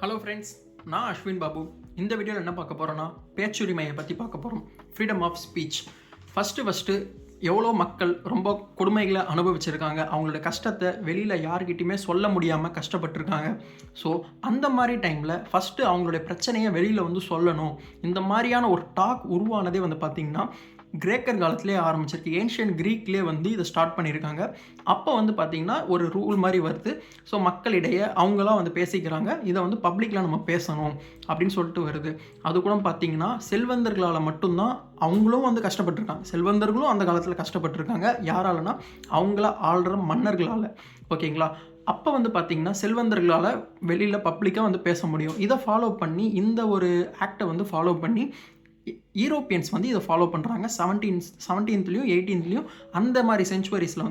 Hello friends, நான் அஸ்வின் பாபு. இந்த வீடியோவில் என்ன பார்க்க போகிறோன்னா, பேச்சுரிமையை பற்றி பார்க்க போகிறோம். Freedom of speech. ஃபஸ்ட்டு எவ்வளோ மக்கள் ரொம்ப கொடுமைகளை அனுபவிச்சிருக்காங்க, அவங்களோட கஷ்டத்தை வெளியில் யார்கிட்டையுமே சொல்ல முடியாமல் கஷ்டப்பட்டுருக்காங்க. ஸோ அந்த மாதிரி டைமில் ஃபஸ்ட்டு அவங்களுடைய பிரச்சனையை வெளியில் வந்து சொல்லணும். இந்த மாதிரியான ஒரு டாக் உருவானதே வந்து பார்த்திங்கன்னா கிரேக்கர் காலத்திலே ஆரம்பிச்சிருக்கு. ஏன்ஷியன் க்ரீக்லேயே வந்து இதை ஸ்டார்ட் பண்ணியிருக்காங்க. அப்போ வந்து பார்த்திங்கன்னா ஒரு ரூல் மாதிரி வருது. ஸோ மக்களிடையே அவங்களாம் வந்து பேசிக்கிறாங்க, இதை வந்து பப்ளிக்கில் நம்ம பேசணும் அப்படின்னு சொல்லிட்டு வருது. அது கூட பார்த்திங்கன்னா செல்வந்தர்களால் மட்டும்தான் அவங்களும் வந்து கஷ்டப்பட்டுருக்காங்க. செல்வந்தர்களும் அந்த காலத்தில் கஷ்டப்பட்டுருக்காங்க. யாராலனா அவங்கள ஆள்ற மன்னர்களால். ஓகேங்களா? அப்போ வந்து பார்த்திங்கன்னா செல்வந்தர்களால் வெளியில் பப்ளிக்காக வந்து பேச முடியும். இதை ஃபாலோ பண்ணி இந்த ஒரு ஆக்டை வந்து ஃபாலோ பண்ணி யூரோப்பியன்ஸ் வந்து இதை ஃபாலோ பண்ணுறாங்க. 17th 18th அந்த மாதிரி செஞ்சுவரிஸில்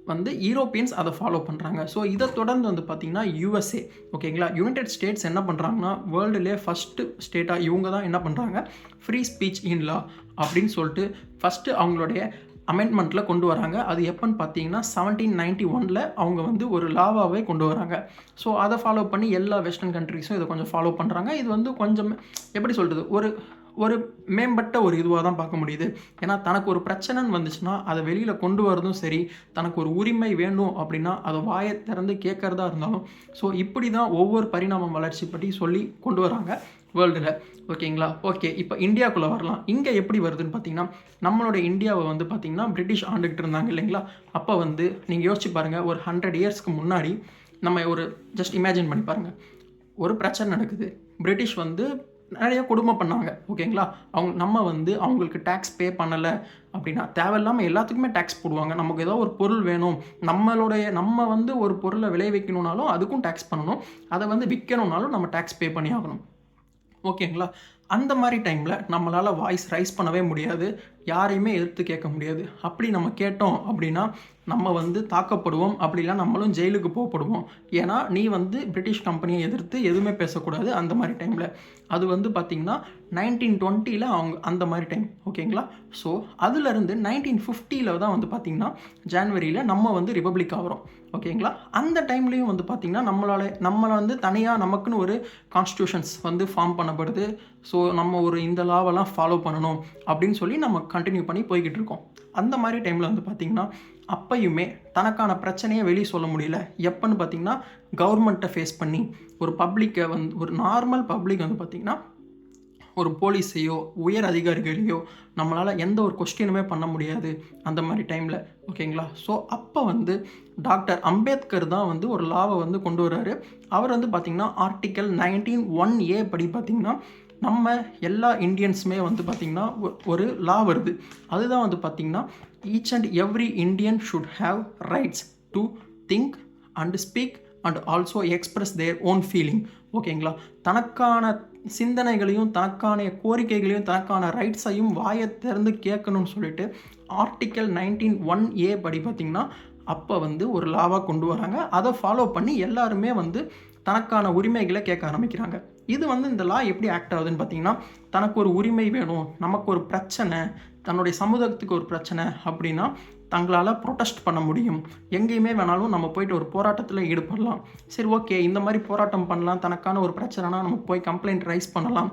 வந்து யூரோப்பியன்ஸ் அதை ஃபாலோ பண்ணுறாங்க. ஸோ இதை தொடர்ந்து வந்து பார்த்திங்கன்னா USA, ஓகேங்களா, யுனைடெட் ஸ்டேட்ஸ் என்ன பண்ணுறாங்கன்னா வேர்ல்டுலே ஃபஸ்ட்டு ஸ்டேட்டாக இவங்க தான் என்ன பண்ணுறாங்க, ஃப்ரீ ஸ்பீச் இன் லா அப்படின்னு சொல்லிட்டு ஃபஸ்ட்டு அவங்களுடைய அமெண்ட்மெண்ட்டில் கொண்டு வராங்க. அது எப்போன்னு பார்த்தீங்கன்னா 1791 அவங்க வந்து ஒரு லாவாகவே கொண்டு வராங்க. ஸோ அதை ஃபாலோ பண்ணி எல்லா வெஸ்டர்ன் கண்ட்ரிஸும் இதை கொஞ்சம் ஃபாலோ பண்ணுறாங்க. இது வந்து கொஞ்சம் எப்படி சொல்கிறது, ஒரு மேம்பட்ட ஒரு இதுவாக தான் பார்க்க முடியுது. ஏன்னா தனக்கு ஒரு பிரச்சனைன்னு வந்துச்சுன்னா அதை வெளியில் கொண்டு வரதும் சரி, தனக்கு ஒரு உரிமை வேணும் அப்படின்னா அதை வாயை திறந்து கேட்குறதா இருந்தாலும், ஸோ இப்படி தான் ஒவ்வொரு பரிணாம வளர்ச்சி பற்றி சொல்லி கொண்டு வராங்க வேர்ல்டில். ஓகேங்களா? ஓகே, இப்போ இந்தியாவுக்குள்ளே வரலாம். இங்கே எப்படி வருதுன்னு பார்த்தீங்கன்னா, நம்மளோட இந்தியாவை வந்து பார்த்திங்கன்னா பிரிட்டிஷ் ஆண்டுகிட்டு இருந்தாங்க இல்லைங்களா? அப்போ வந்து நீங்கள் யோசிச்சு பாருங்கள், ஒரு 100 இயர்ஸ்க்கு முன்னாடி நம்ம ஒரு ஜஸ்ட் இமேஜின் பண்ணி பாருங்கள். ஒரு பிரச்சனை நடக்குது, பிரிட்டிஷ் வந்து நிறைய கொடுமை பண்ணாங்க. ஓகேங்களா? நம்ம வந்து அவங்களுக்கு டேக்ஸ் பே பண்ணலை அப்படின்னா தேவையில்லாமல் எல்லாத்துக்குமே டேக்ஸ் போடுவாங்க. நமக்கு ஏதோ ஒரு பொருள் வேணும், நம்ம வந்து ஒரு பொருளை விளைவிக்கணுன்னாலும் அதுக்கும் டேக்ஸ் பண்ணணும், அதை வந்து விற்கணுன்னாலும் நம்ம டேக்ஸ் பே பண்ணி ஆகணும். ஓகேங்களா? அந்த மாதிரி டைமில் நம்மளால் வாய்ஸ் ரைஸ் பண்ணவே முடியாது, யாரையுமே எதிர்த்து கேட்க முடியாது. அப்படி நம்ம கேட்டோம் அப்படின்னா நம்ம வந்து தாக்கப்படுவோம், அப்படிலாம் நம்மளும் ஜெயிலுக்கு போகப்படுவோம். ஏன்னா நீ வந்து பிரிட்டிஷ் கம்பெனியை எதிர்த்து எதுவுமே பேசக்கூடாது அந்த மாதிரி டைமில். அது வந்து பார்த்திங்கன்னா 1920 அவங்க அந்த மாதிரி டைம். ஓகேங்களா? ஸோ அதுலேருந்து 1950 தான் வந்து பார்த்திங்கன்னா ஜான்வரியில் நம்ம வந்து ரிப்பப்ளிக் ஆகிறோம். ஓகேங்களா? அந்த டைம்லேயும் வந்து பார்த்திங்கன்னா நம்மளை வந்து தனியாக நமக்குன்னு ஒரு கான்ஸ்டியூஷன்ஸ் வந்து ஃபார்ம் பண்ணப்படுது. ஸோ நம்ம ஒரு இந்த லாவெல்லாம் ஃபாலோ பண்ணணும் அப்படின்னு சொல்லி நம்ம கண்டினியூ பண்ணி போய்கிட்டு இருக்கோம். அந்த மாதிரி டைமில் வந்து பார்த்திங்கன்னா அப்பயுமே தனக்கான பிரச்சனையை வெளியே சொல்ல முடியல. எப்போன்னு பார்த்திங்கன்னா கவர்மெண்ட்டை ஃபேஸ் பண்ணி ஒரு பப்ளிக்கை வந்து ஒரு நார்மல் பப்ளிக் வந்து பார்த்திங்கன்னா ஒரு போலீஸையோ உயர் அதிகாரிகளையோ நம்மளால் எந்த ஒரு கொஸ்டினுமே பண்ண முடியாது அந்த மாதிரி டைமில். ஓகேங்களா? ஸோ அப்போ வந்து டாக்டர் அம்பேத்கர் தான் வந்து ஒரு லாவை வந்து கொண்டு வர்றாரு. அவர் வந்து பார்த்திங்கன்னா ஆர்டிக்கல் 19(1)A படி பார்த்திங்கன்னா நம்ம எல்லா இந்தியன்ஸுமே வந்து பார்த்திங்கன்னா ஒரு லா வருது. அதுதான் வந்து பார்த்திங்கன்னா each and every Indian should have rights to think and speak and also express their own feeling. ஓகேங்களா? தனக்கான சிந்தனைகளையும் தனக்கான கோரிக்கைகளையும் தனக்கான ரைட்ஸையும் வாயை திறந்து கேட்கணும்னு சொல்லிட்டு ஆர்டிக்கல் 19(1)A படி பார்த்திங்கன்னா அப்போ வந்து ஒரு லாவாக கொண்டு வராங்க. அதை ஃபாலோ பண்ணி எல்லாருமே வந்து தனக்கான உரிமைகளை கேட்க ஆரம்பிக்கிறாங்க. இது வந்து இந்த லா எப்படி ஆக்ட் ஆகுதுன்னு பார்த்தீங்கன்னா, தனக்கு ஒரு உரிமை வேணும், நமக்கு ஒரு பிரச்சனை, தன்னுடைய சமூகத்துக்கு ஒரு பிரச்சனை அப்படின்னா தங்களால் ப்ரொட்டஸ்ட் பண்ண முடியும். எங்கேயுமே வேணாலும் நம்ம போயிட்டு ஒரு போராட்டத்தில் ஈடுபடலாம். சரி, ஓகே, இந்த மாதிரி போராட்டம் பண்ணலாம், தனக்கான ஒரு பிரச்சனைனா நம்ம போய் கம்ப்ளைண்ட் ரைஸ் பண்ணலாம்.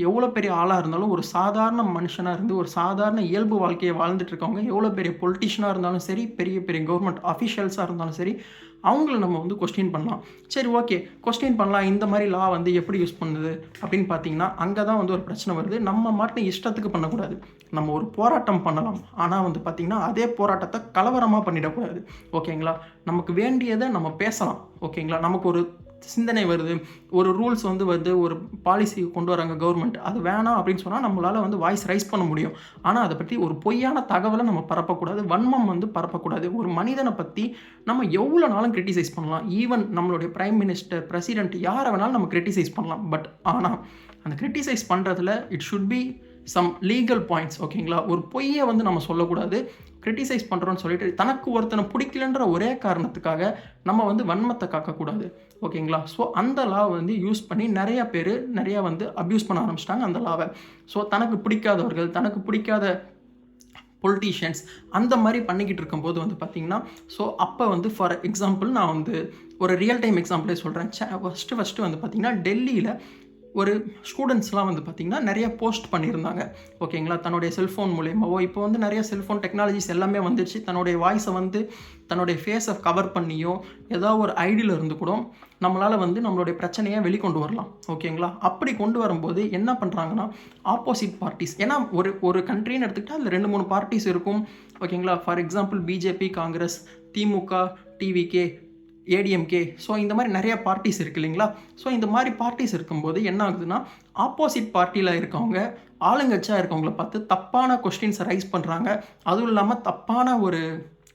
எவ்வளோ பெரிய ஆளாக இருந்தாலும் ஒரு சாதாரண மனுஷனாக இருந்து ஒரு சாதாரண இயல்பு வாழ்க்கையை வாழ்ந்துட்டு இருக்கவங்க, எவ்வளோ பெரிய பொலிட்டிஷியனாக இருந்தாலும் சரி, பெரிய பெரிய கவர்மெண்ட் அஃபிஷியல்ஸாக இருந்தாலும் சரி, அவங்கள நம்ம வந்து கொஸ்டின் பண்ணலாம். சரி, ஓகே, கொஸ்டின் பண்ணலாம். இந்த மாதிரி லா வந்து எப்படி யூஸ் பண்ணுது அப்படின்னு பார்த்தீங்கன்னா அங்கே தான் வந்து ஒரு பிரச்சனை வருது. நம்ம மட்டும் இஷ்டத்துக்கு பண்ணக்கூடாது. நம்ம ஒரு போராட்டம் பண்ணலாம், ஆனால் வந்து பார்த்திங்கன்னா அதே போராட்டத்தை கலவரமாக பண்ணிடக்கூடாது. ஓகேங்களா? நமக்கு வேண்டியதை நம்ம பேசலாம். ஓகேங்களா? நமக்கு ஒரு சிந்தனை வருது, ஒரு ரூல்ஸ் வந்து வருது, ஒரு பாலிசி கொண்டு வராங்க கவர்மெண்ட், அது வேணாம் அப்படின்னு சொன்னால் நம்மளால் வந்து வாய்ஸ் ரைஸ் பண்ண முடியும். ஆனால் அதை பற்றி ஒரு பொய்யான தகவலை நம்ம பரப்பக்கூடாது, வன்மம் வந்து பரப்பக்கூடாது. ஒரு மனிதனை பற்றி நம்ம எவ்வளோ நாளும் கிரிட்டிசைஸ் பண்ணலாம். ஈவன் நம்மளுடைய பிரைம் மினிஸ்டர், பிரசிடென்ட், யாரை வேணாலும் நம்ம கிரிட்டிசைஸ் பண்ணலாம். பட் ஆனால் அந்த கிரிட்டிசைஸ் பண்ணுறதுல it should be some legal points. ஓகேங்களா? ஒரு பொய்யை வந்து நம்ம சொல்லக்கூடாது. கிரிட்டிசைஸ் பண்ணுறோன்னு சொல்லிட்டு தனக்கு ஒருத்தனை பிடிக்கலன்ற ஒரே காரணத்துக்காக நம்ம வந்து வன்மத்தை காக்கக்கூடாது. ஓகேங்களா? ஸோ அந்த லாவை வந்து யூஸ் பண்ணி நிறையா வந்து அப்யூஸ் பண்ண ஆரம்பிச்சிட்டாங்க அந்த லாவை. ஸோ தனக்கு பிடிக்காதவர்கள், தனக்கு பிடிக்காத பொலிட்டீஷியன்ஸ் அந்த மாதிரி பண்ணிக்கிட்டு இருக்கும்போது வந்து பார்த்திங்கன்னா, ஸோ அப்போ வந்து ஃபார் எக்ஸாம்பிள் நான் வந்து ஒரு ரியல் டைம் எக்ஸாம்பிளே சொல்கிறேன். ஃபஸ்ட்டு வந்து பார்த்திங்கன்னா, டெல்லியில் ஒரு ஸ்டூடெண்ட்ஸ்லாம் வந்து பார்த்திங்கன்னா நிறைய போஸ்ட் பண்ணியிருந்தாங்க. ஓகேங்களா, தன்னுடைய செல்ஃபோன் மூலியமாவோ இப்போ வந்து நிறைய செல்ஃபோன் டெக்னாலஜிஸ் எல்லாமே வந்துடுச்சு. தன்னுடைய வாய்ஸை வந்து தன்னுடைய ஃபேஸை கவர் பண்ணியோ ஏதாவது ஒரு ஐடியில் இருந்து கூட நம்மளால் வந்து நம்மளுடைய பிரச்சனையை வெளிக்கொண்டு வரலாம். ஓகேங்களா, அப்படி கொண்டு வரும்போது என்ன பண்ணுறாங்கன்னா, ஆப்போசிட் பார்ட்டிஸ், ஏன்னா ஒரு கண்ட்ரின்னு எடுத்துக்கிட்டால் அதில் 2-3 பார்ட்டிஸ் இருக்கும். ஓகேங்களா, for example BJP, Congress, DMK, TVK, ADMK, so இந்த மாதிரி நிறைய பார்ட்டிஸ் இருக்குது இல்லைங்களா. ஸோ இந்த மாதிரி பார்ட்டிஸ் இருக்கும்போது என்ன ஆகுதுன்னா, ஆப்போசிட் பார்ட்டியில் இருக்கவங்க ஆளுங்கட்சியாக இருக்கவங்கள பார்த்து தப்பான கொஸ்டின்ஸை ரைஸ் பண்ணுறாங்க. அதுவும் இல்லாமல் தப்பான ஒரு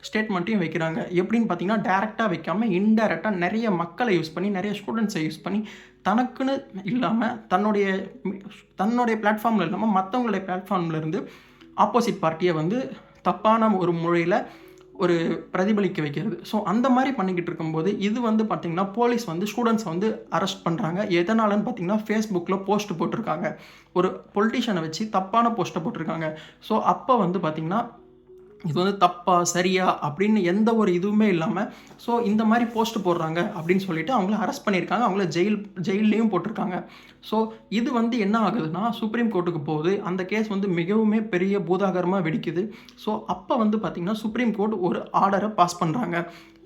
ஸ்டேட்மெண்ட்டையும் வைக்கிறாங்க. எப்படின்னு பார்த்தீங்கன்னா, டேரெக்டாக வைக்காமல் இன்டேரக்டாக நிறைய மக்களை யூஸ் பண்ணி, நிறைய ஸ்டூடெண்ட்ஸை யூஸ் பண்ணி, தனக்குன்னு இல்லாமல் தன்னுடைய பிளாட்ஃபார்மில் இல்லாமல் மற்றவங்களுடைய பிளாட்ஃபார்ம்லேருந்து ஆப்போசிட் பார்ட்டியை வந்து தப்பான ஒரு முறையில் ஒரு பிரதிபலிக்க வைக்கிறது. ஸோ அந்த மாதிரி பண்ணிக்கிட்டு இருக்கும்போது இது வந்து பார்த்திங்கன்னா, போலீஸ் வந்து ஸ்டூடெண்ட்ஸை வந்து அரெஸ்ட் பண்ணுறாங்க. எதனாலன்னு பார்த்தீங்கன்னா, ஃபேஸ்புக்கில் போஸ்ட் போட்டிருக்காங்க, ஒரு பொலிட்டீஷியனை வச்சு தப்பான போஸ்ட்டை போட்டிருக்காங்க. ஸோ அப்போ வந்து பார்த்திங்கன்னா, இது வந்து தப்பா சரியா அப்படின்னு எந்த ஒரு இதுவுமே இல்லாமல் ஸோ இந்த மாதிரி போஸ்ட் போடுறாங்க அப்படின்னு சொல்லிட்டு அவங்கள அரெஸ்ட் பண்ணியிருக்காங்க. அவங்கள ஜெயில்லையும் போட்டிருக்காங்க. ஸோ இது வந்து என்ன ஆகுதுன்னா, சுப்ரீம் கோர்ட்டுக்கு போகுது. அந்த கேஸ் வந்து மிகவுமே பெரிய பூதாகரமாக வெடிக்குது. ஸோ அப்போ வந்து பார்த்திங்கன்னா, சுப்ரீம் கோர்ட் ஒரு ஆர்டரை பாஸ் பண்ணுறாங்க.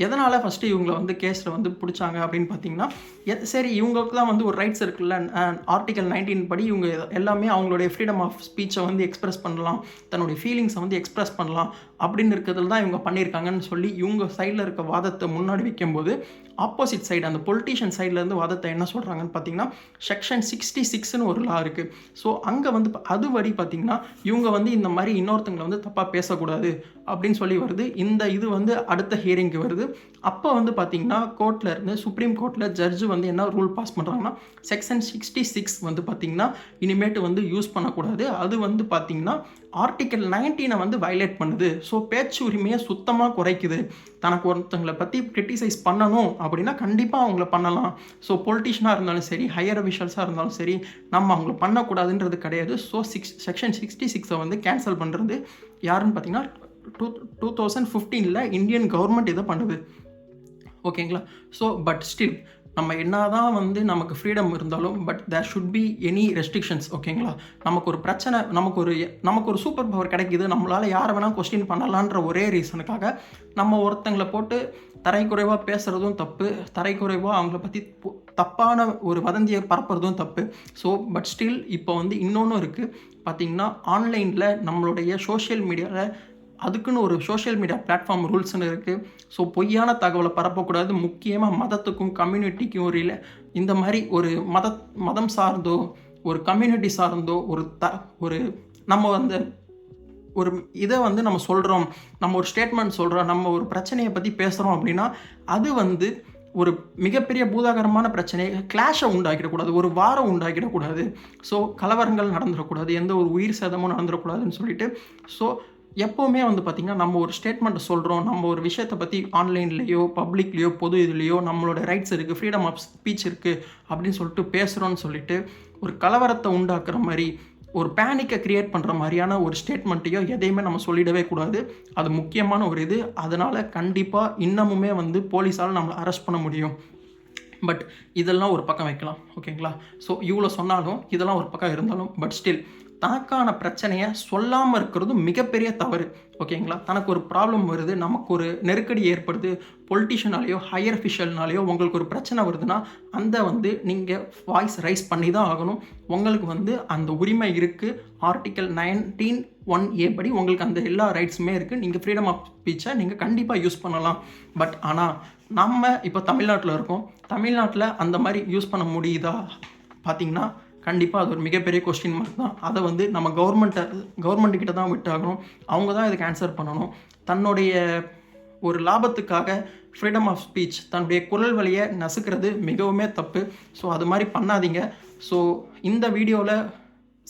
எதனால் ஃபஸ்ட்டு இவங்களை வந்து கேஸில் வந்து பிடிச்சாங்க அப்படின்னு பார்த்தீங்கன்னா, சரி இவங்களுக்கு தான் வந்து ஒரு ரைட்ஸ் இருக்குல்ல, ஆர்டிகல் 19 படி இவங்க எல்லாமே அவங்களுடைய ஃப்ரீடம் ஆஃப் ஸ்பீச்சை வந்து எக்ஸ்ப்ரெஸ் பண்ணலாம், தன்னுடைய ஃபீலிங்ஸை வந்து எக்ஸ்ப்ரெஸ் பண்ணலாம் அப்படின்னு இருக்கிறதுல தான் இவங்க பண்ணியிருக்காங்கன்னு சொல்லி இவங்க சைடில் இருக்க வாதத்தை முன்னாடி வைக்கும்போது, ஆப்போசிட் சைடு அந்த பொலிட்டீஷியன் சைட்லேருந்து வாதத்தை என்ன சொல்கிறாங்கன்னு பார்த்தீங்கன்னா, செக்ஷன் 66ன்னு ஒரு லா இருக்குது. ஸோ அங்கே வந்து அதுபடி பார்த்திங்கன்னா, இவங்க வந்து இந்த மாதிரி இன்னொருத்தங்களை வந்து தப்பாக பேசக்கூடாது அப்படின்னு சொல்லி வருது. இந்த இது வந்து அடுத்த ஹியரிங்க்கு வருது. அப்போ வந்து பார்த்திங்கன்னா, கோர்ட்டில் இருந்து சுப்ரீம் கோர்ட்டில் ஜட்ஜு வந்து என்ன ரூல் பாஸ் பண்ணுறாங்கன்னா, செக்ஷன் 66 வந்து பார்த்திங்கன்னா இனிமேட்டு வந்து யூஸ் பண்ணக்கூடாது. அது வந்து பார்த்திங்கன்னா ஆர்டிகல் 19 வந்து வயலேட் பண்ணுது. ஸோ பேச்சு உரிமையை சுத்தமாக குறைக்குது. தனக்கு ஒருத்தங்களை பற்றி கிரிட்டிசைஸ் பண்ணணும் அப்படின்னா கண்டிப்பாக அவங்கள பண்ணலாம். ஸோ பொலிட்டீஷியனாக இருந்தாலும் சரி, ஹையர் அஃபிஷியல்ஸாக இருந்தாலும் சரி, நம்ம அவங்கள பண்ணக்கூடாதுன்றது கிடையாது. ஸோ செக்ஷன் 66 வந்து கேன்சல் பண்ணுறது யாருன்னு பார்த்தீங்கன்னா 2015 இந்தியன் கவர்மெண்ட் இதை பண்ணுது. ஓகேங்களா. ஸோ பட் ஸ்டில் நம்ம என்ன தான் வந்து நமக்கு ஃப்ரீடம் இருந்தாலும் but there should be any restrictions. ஓகேங்களா, நமக்கு ஒரு பிரச்சனை, நமக்கு ஒரு சூப்பர் பவர் கிடைக்கிது, நம்மளால் யாரை வேணால் கொஸ்டின் பண்ணலான்ற ஒரே ரீசனுக்காக நம்ம ஒருத்தங்களை போட்டு தரைக்குறைவாக பேசுகிறதும் தப்பு, தரைக்குறைவாக அவங்கள பற்றி தப்பான ஒரு வதந்தியை பரப்புறதும் தப்பு. ஸோ பட் ஸ்டில் இப்போ வந்து இன்னொன்று இருக்குது பார்த்திங்கன்னா, ஆன்லைனில் நம்மளுடைய சோஷியல் மீடியாவில் அதுக்குன்னு ஒரு சோஷியல் மீடியா பிளாட்ஃபார்ம் ரூல்ஸ்னு இருக்குது. ஸோ பொய்யான தகவலை பரப்பக்கூடாது. முக்கியமாக மதத்துக்கும் கம்யூனிட்டிக்கும் இந்த மாதிரி ஒரு மதம் சார்ந்தோ ஒரு கம்யூனிட்டி சார்ந்தோ ஒரு நம்ம அந்த ஒரு இதை வந்து நம்ம சொல்கிறோம், நம்ம ஒரு ஸ்டேட்மெண்ட் சொல்கிறோம், நம்ம ஒரு பிரச்சனையை பற்றி பேசுகிறோம் அப்படின்னா அது வந்து ஒரு மிகப்பெரிய பூதாகரமான பிரச்சனையை கிளாஷை உண்டாக்கிடக்கூடாது, ஒரு வாரம் உண்டாக்கிடக்கூடாது. ஸோ கலவரங்கள் நடந்துடக்கூடாது, எந்த ஒரு உயிர் சேதமும் நடந்துடக்கூடாதுன்னு சொல்லிட்டு ஸோ எப்போவுமே வந்து பார்த்திங்கன்னா, நம்ம ஒரு ஸ்டேட்மெண்ட்டை சொல்கிறோம், நம்ம ஒரு விஷயத்தை பற்றி ஆன்லைன்லேயோ பப்ளிக்லேயோ பொது இதுலேயோ நம்மளோட ரைட்ஸ் இருக்குது, ஃப்ரீடம் ஆஃப் ஸ்பீச் இருக்குது அப்படின்னு சொல்லிட்டு பேசுகிறோன்னு சொல்லிட்டு ஒரு கலவரத்தை உண்டாக்குற மாதிரி, ஒரு பேனிக்கை க்ரியேட் பண்ணுற மாதிரியான ஒரு ஸ்டேட்மெண்ட்டையோ எதையுமே நம்ம சொல்லிடவே கூடாது. அது முக்கியமான ஒரு இது. அதனால் கண்டிப்பாக இன்னமுமே வந்து போலீஸால் நம்மளை அரெஸ்ட் பண்ண முடியும். பட் இதெல்லாம் ஒரு பக்கம் வைக்கலாம். ஓகேங்களா. ஸோ இவ்வளோ சொன்னாலும் இதெல்லாம் ஒரு பக்கம் இருந்தாலும் பட் ஸ்டில் தனக்கான பிரச்சனையை சொல்லாமல் இருக்கிறது மிகப்பெரிய தவறு. ஓகேங்களா. தனக்கு ஒரு ப்ராப்ளம் வருது, நமக்கு ஒரு நெருக்கடி ஏற்படுது, பொலிட்டிஷியனாலேயோ ஹையர் அஃபிஷியல்னாலேயோ உங்களுக்கு ஒரு பிரச்சனை வருதுன்னா அந்த வந்து நீங்கள் வாய்ஸ் ரைஸ் பண்ணி தான் ஆகணும். உங்களுக்கு வந்து அந்த உரிமை இருக்குது. ஆர்டிகல் 19(1)A படி உங்களுக்கு அந்த எல்லா ரைட்ஸுமே இருக்குது. நீங்கள் ஃப்ரீடம் ஆஃப் ஸ்பீச்சை நீங்கள் கண்டிப்பாக யூஸ் பண்ணலாம். பட் ஆனால் நம்ம இப்போ தமிழ்நாட்டில் இருக்கோம். தமிழ்நாட்டில் அந்த மாதிரி யூஸ் பண்ண முடியுதா பார்த்திங்கன்னா கண்டிப்பாக அது ஒரு மிகப்பெரிய கொஸ்டின் மார்க் தான். அதை வந்து நம்ம கவர்மெண்ட்டுக்கிட்ட தான் விட்டாகணும். அவங்க தான் இதுக்கு ஆன்சர் பண்ணணும். தன்னுடைய ஒரு லாபத்துக்காக ஃப்ரீடம் ஆஃப் ஸ்பீச் தன்னுடைய குரல் வழியை நசுக்கிறது மிகவுமே தப்பு. ஸோ அது மாதிரி பண்ணாதீங்க. ஸோ இந்த வீடியோவில்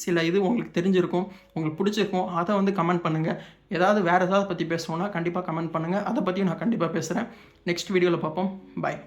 சில இது உங்களுக்கு தெரிஞ்சிருக்கும், உங்களுக்கு பிடிச்சிருக்கும். அதை வந்து கமெண்ட் பண்ணுங்கள். வேறு ஏதாவது பற்றி பேசணுன்னா கண்டிப்பாக கமெண்ட் பண்ணுங்கள். அதை பற்றியும் நான் கண்டிப்பாக பேசுகிறேன். நெக்ஸ்ட் வீடியோவில் பார்ப்போம். பாய்.